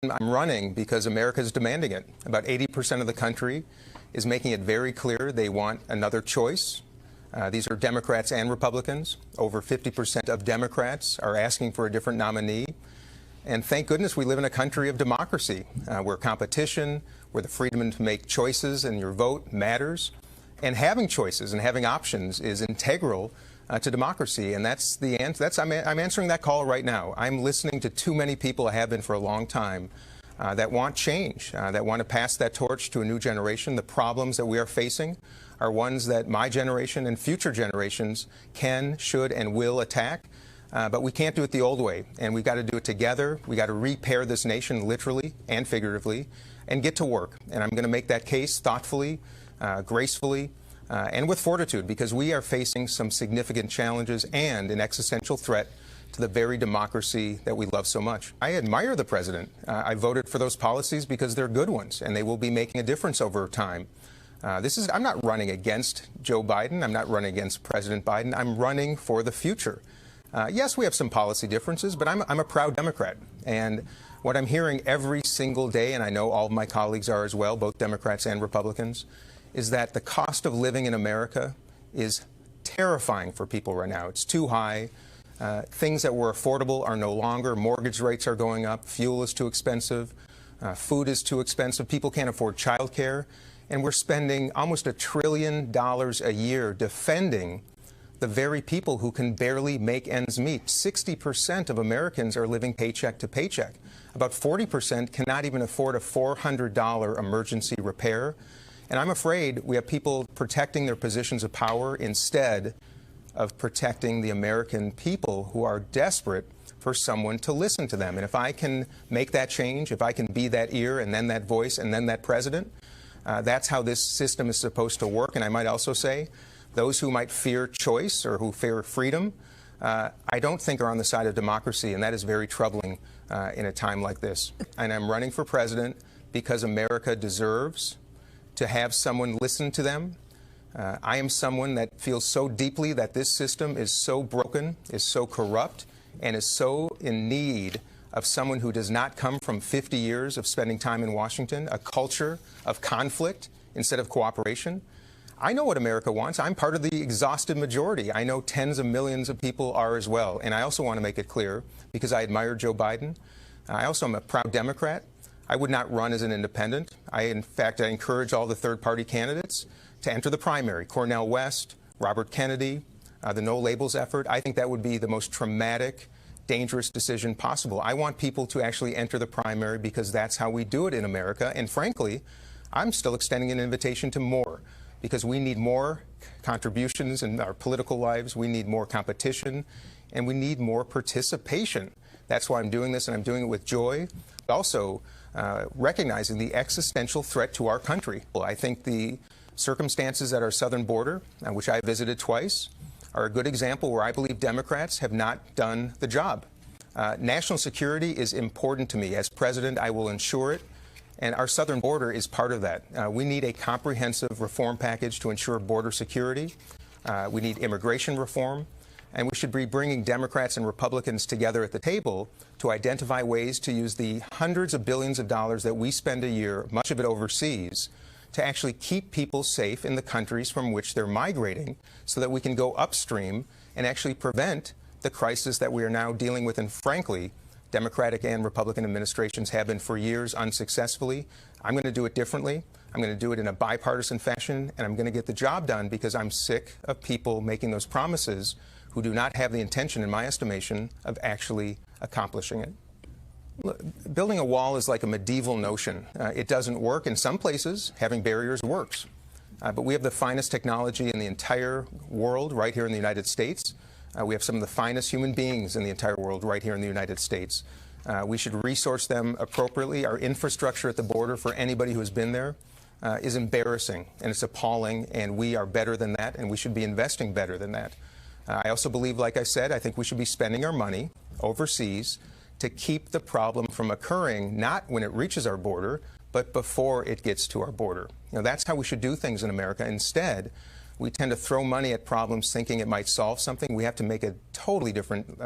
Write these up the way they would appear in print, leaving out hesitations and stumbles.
I'm running because America is demanding it. About 80% of the country is making it very clear they want another choice. These are Democrats and Republicans. Over 50% of Democrats are asking for a different nominee. And thank goodness we live in a country of democracy, where competition, where the freedom to make choices and your vote matters. And having choices and having options is integral to democracy. And that's the answer. I'm answering that call right now. I'm listening to too many people, I have been for a long time, that want change, that want to pass that torch to a new generation. The problems that we are facing are ones that my generation and future generations can, should, and will attack. But we can't do it the old way, and we've got to do it together. We've got to repair this nation literally and figuratively and get to work. And I'm going to make that case thoughtfully, gracefully, and with fortitude, because we are facing some significant challenges and an existential threat to the very democracy that we love so much. I admire the president. I voted for those policies because they're good ones, and they will be making a difference over time. I'm not running against Joe Biden. I'm not running against President Biden. I'm running for the future. Yes, we have some policy differences, but I'm a proud Democrat. And what I'm hearing every single day, and I know all of my colleagues are as well, both Democrats and Republicans, is that the cost of living in America is terrifying for people right now. It's too high. Things that were affordable are no longer. Mortgage rates are going up. Fuel is too expensive. Food is too expensive. People can't afford child care. And we're spending almost $1 trillion a year defending the very people who can barely make ends meet. 60% of Americans are living paycheck to paycheck. About 40% cannot even afford a $400 emergency repair. And I'm afraid we have people protecting their positions of power instead of protecting the American people who are desperate for someone to listen to them. And if I can make that change, if I can be that ear and then that voice and then that president, that's how this system is supposed to work. And I might also say, those who might fear choice or who fear freedom, I don't think are on the side of democracy, and that is very troubling in a time like this. And I'm running for president because America deserves to have someone listen to them. I am someone that feels so deeply that this system is so broken, is so corrupt, and is so in need of someone who does not come from 50 years of spending time in Washington, a culture of conflict instead of cooperation. I know what America wants. I'm part of the exhausted majority. I know tens of millions of people are as well. And I also want to make it clear, because I admire Joe Biden, I also am a proud Democrat. I would not run as an independent. In fact, I encourage all the third-party candidates to enter the primary. Cornel West, Robert Kennedy, the No Labels effort. I think that would be the most traumatic, dangerous decision possible. I want people to actually enter the primary because that's how we do it in America. And frankly, I'm still extending an invitation to more, because we need more contributions in our political lives. We need more competition, and we need more participation. That's why I'm doing this, and I'm doing it with joy. Also, recognizing the existential threat to our country. I think the circumstances at our southern border, which I visited twice, are a good example where I believe Democrats have not done the job. National security is important to me. As president, I will ensure it, and our southern border is part of that. We need a comprehensive reform package to ensure border security. We need immigration reform. And we should be bringing Democrats and Republicans together at the table to identify ways to use the hundreds of billions of dollars that we spend a year, much of it overseas, to actually keep people safe in the countries from which they're migrating, so that we can go upstream and actually prevent the crisis that we are now dealing with. And frankly, Democratic and Republican administrations have been for years unsuccessfully. I'm going to do it differently. I'm going to do it in a bipartisan fashion, and I'm going to get the job done because I'm sick of people making those promises who do not have the intention, in my estimation, of actually accomplishing it. Look, building a wall is like a medieval notion. It doesn't work. In some places, having barriers works. But we have the finest technology in the entire world right here in the United States. We have some of the finest human beings in the entire world right here in the United States. We should resource them appropriately. Our infrastructure at the border, for anybody who has been there, is embarrassing, and it's appalling, and we are better than that, and we should be investing better than that. I also believe, like I said, I think we should be spending our money overseas to keep the problem from occurring, not when it reaches our border, but before it gets to our border. That's how we should do things in America. Instead, we tend to throw money at problems thinking it might solve something. We have to make a totally different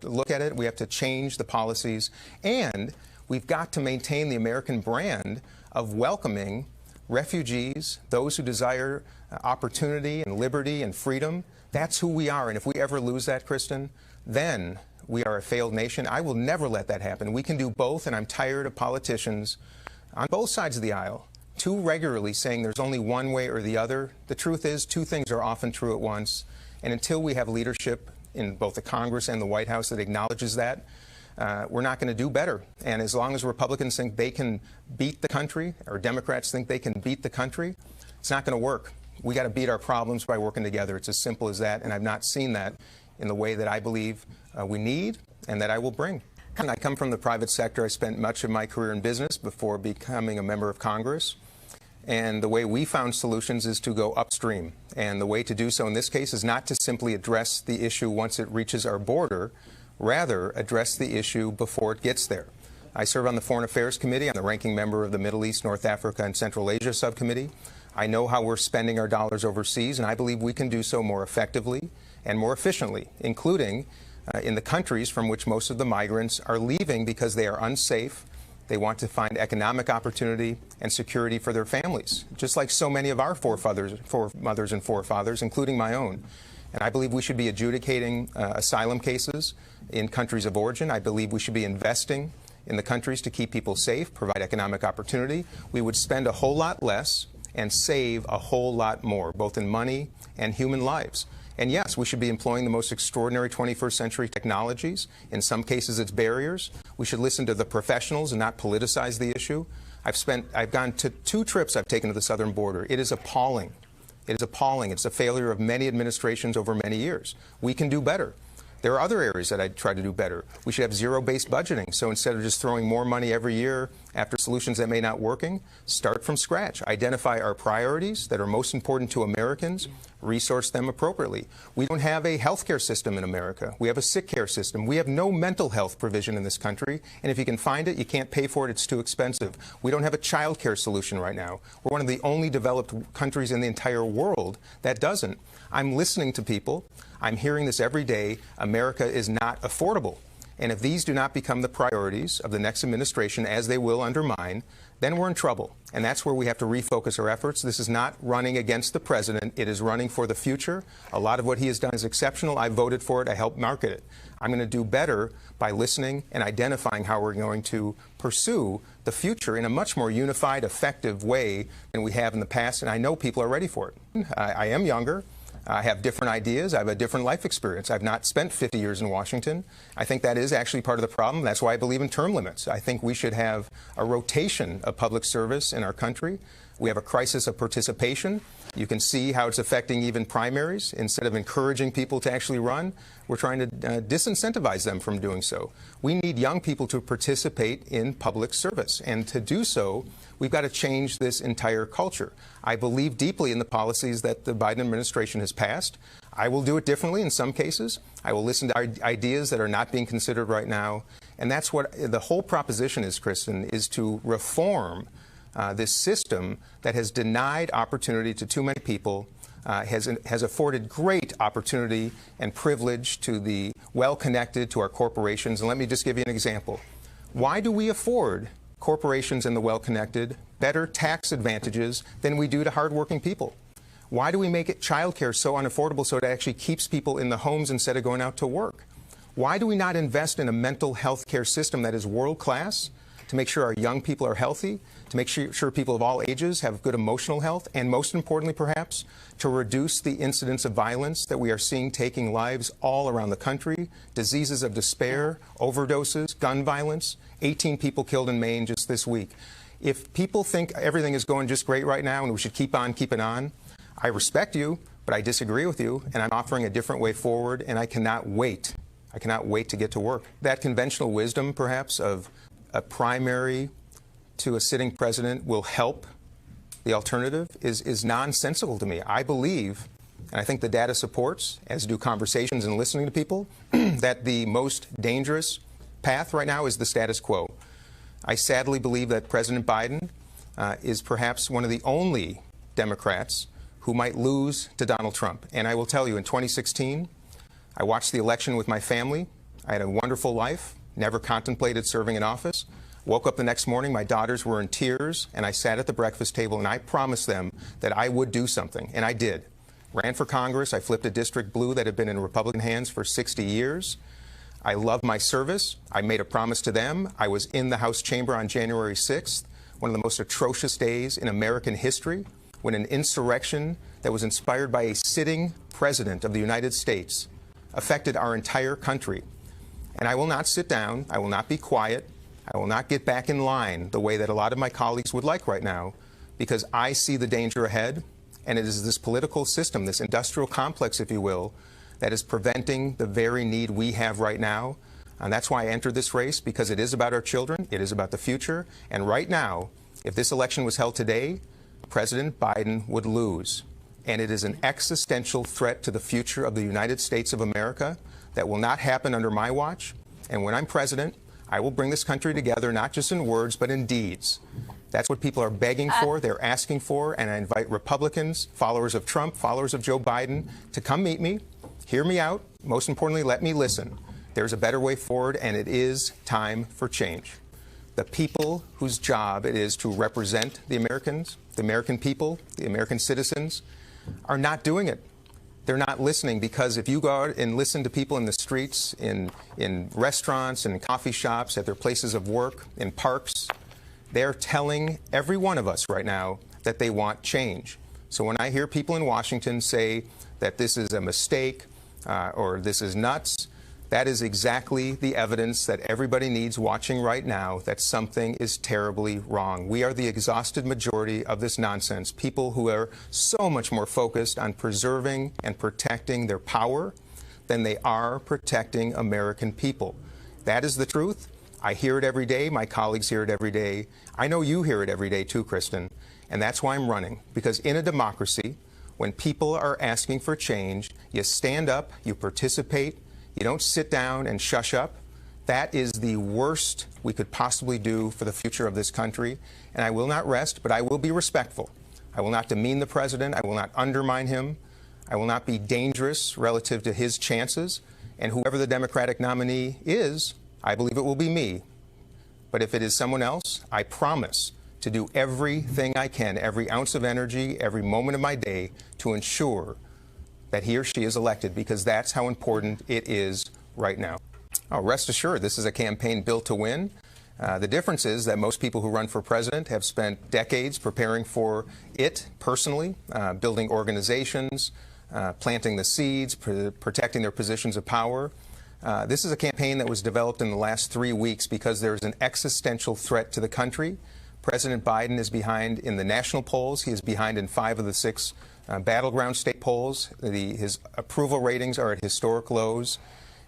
look at it. We have to change the policies, and We've got to maintain the American brand of welcoming refugees, those who desire opportunity and liberty and freedom. That's who we are. And if we ever lose that, Kristen, then we are a failed nation. I will never let that happen. We can do both, and I'm tired of politicians on both sides of the aisle too regularly saying there's only one way or the other. The truth is, two things are often true at once. And until we have leadership in both the Congress and the White House that acknowledges that, we're not going to do better. And as long as Republicans think they can beat the country, or Democrats think they can beat the country, it's not going to work. We got to beat our problems by working together. It's as simple as that. And I've not seen that in the way that I believe we need and that I will bring. I come from the private sector. I spent much of my career in business before becoming a member of Congress. And the way we found solutions is to go upstream. And the way to do so in this case is not to simply address the issue once it reaches our border, rather address the issue before it gets there. I serve on the Foreign Affairs Committee. I'm the ranking member of the Middle East, North Africa, and Central Asia Subcommittee. I know how we're spending our dollars overseas, and I believe we can do so more effectively and more efficiently, including in the countries from which most of the migrants are leaving because they are unsafe. They want to find economic opportunity and security for their families, just like so many of our foremothers and forefathers, including my own. And I believe we should be adjudicating asylum cases in countries of origin. I believe we should be investing in the countries to keep people safe, provide economic opportunity. We would spend a whole lot less and save a whole lot more, both in money and human lives. And yes, we should be employing the most extraordinary 21st century technologies. In some cases, it's barriers. We should listen to the professionals and not politicize the issue. I've gone to 2 trips I've taken to the southern border. It is appalling. It is appalling. It's a failure of many administrations over many years. We can do better. There are other areas that I'd try to do better. We should have zero-based budgeting. So instead of just throwing more money every year after solutions that may not working, start from scratch. Identify our priorities that are most important to Americans, resource them appropriately. We don't have a health care system in America. We have a sick care system. We have no mental health provision in this country. And if you can find it, you can't pay for it. It's too expensive. We don't have a child care solution right now. We're one of the only developed countries in the entire world that doesn't. I'm listening to people. I'm hearing this every day. America is not affordable. And if these do not become the priorities of the next administration, as they will under mine, then we're in trouble. And that's where we have to refocus our efforts. This is not running against the president. It is running for the future. A lot of what he has done is exceptional. I voted for it. I helped market it. I'm going to do better by listening and identifying how we're going to pursue the future in a much more unified, effective way than we have in the past. And I know people are ready for it. I am younger. I have different ideas. I have a different life experience. I've not spent 50 years in Washington. I think that is actually part of the problem. That's why I believe in term limits. I think we should have a rotation of public service in our country. We have a crisis of participation. You can see how it's affecting even primaries. Instead of encouraging people to actually run, we're trying to disincentivize them from doing so. We need young people to participate in public service. And to do so, we've got to change this entire culture. I believe deeply in the policies that the Biden administration has passed. I will do it differently in some cases. I will listen to ideas that are not being considered right now. And that's what the whole proposition is, Kristen, is to reform this system that has denied opportunity to too many people, has afforded great opportunity and privilege to the well-connected, to our corporations. And let me just give you an example. Why do we afford corporations and the well-connected better tax advantages than we do to hardworking people? Why do we make it childcare so unaffordable so it actually keeps people in the homes instead of going out to work? Why do we not invest in a mental health care system that is world-class to make sure our young people are healthy, to make sure people of all ages have good emotional health, and most importantly, perhaps, to reduce the incidence of violence that we are seeing taking lives all around the country, diseases of despair, overdoses, gun violence, 18 people killed in Maine just this week. If people think everything is going just great right now and we should keep on keeping on, I respect you, but I disagree with you, and I'm offering a different way forward, and I cannot wait. I cannot wait to get to work. That conventional wisdom, perhaps, of a primary to a sitting president will help the alternative is nonsensical to me. I believe, and I think the data supports, as do conversations and listening to people, that the most dangerous path right now is the status quo. I sadly believe that President Biden is perhaps one of the only Democrats who might lose to Donald Trump. And I will tell you, in 2016, I watched the election with my family. I had a wonderful life, never contemplated serving in office. Woke up the next morning, my daughters were in tears, and I sat at the breakfast table and I promised them that I would do something, and I did. Ran for Congress. I flipped a district blue that had been in Republican hands for 60 years. I love my service. I made a promise to them. I was in the House chamber on January 6th, one of the most atrocious days in American history, when an insurrection that was inspired by a sitting president of the United States affected our entire country. And I will not sit down. I will not be quiet. I will not get back in line the way that a lot of my colleagues would like right now, because I see the danger ahead, and it is this political system, this industrial complex, if you will, that is preventing the very need we have right now. And that's why I entered this race, because it is about our children, it is about the future, and right now, if this election was held today, President Biden would lose. And it is an existential threat to the future of the United States of America that will not happen under my watch. And when I'm president, I will bring this country together, not just in words, but in deeds. That's what people are begging for, they're asking for, and I invite Republicans, followers of Trump, followers of Joe Biden, to come meet me, hear me out, most importantly, let me listen. There's a better way forward, and it is time for change. The people whose job it is to represent the Americans, the American people, the American citizens, are not doing it. They're not listening, because if you go out and listen to people in the streets, in restaurants and coffee shops, at their places of work, in parks, they're telling every one of us right now that they want change. So when I hear people in Washington say that this is a mistake or this is nuts, that is exactly the evidence that everybody needs watching right now, that something is terribly wrong. We are the exhausted majority of this nonsense, people who are so much more focused on preserving and protecting their power than they are protecting American people. That is the truth. I hear it every day. My colleagues hear it every day. I know you hear it every day too, Kristen. And that's why I'm running. Because in a democracy, when people are asking for change, you stand up, you participate, you don't sit down and shush up. That is the worst we could possibly do for the future of this country. And I will not rest, but I will be respectful. I will not demean the president. I will not undermine him. I will not be dangerous relative to his chances. And whoever the Democratic nominee is, I believe it will be me. But if it is someone else, I promise to do everything I can, every ounce of energy, every moment of my day, to ensure that he or she is elected, because that's how important it is right now. Oh, rest assured, this is a campaign built to win. The difference is that most people who run for president have spent decades preparing for it personally, building organizations, planting the seeds, protecting their positions of power. This is a campaign that was developed in the last 3 weeks because there is an existential threat to the country. President Biden is behind in the national polls. He is behind in 5 of the 6 battleground state polls. His approval ratings are at historic lows.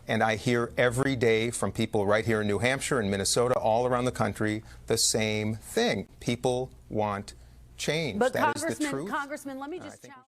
And I hear every day from people right here in New Hampshire and Minnesota, all around the country, the same thing. People want change. But that is the truth. Congressman, let me just challenge.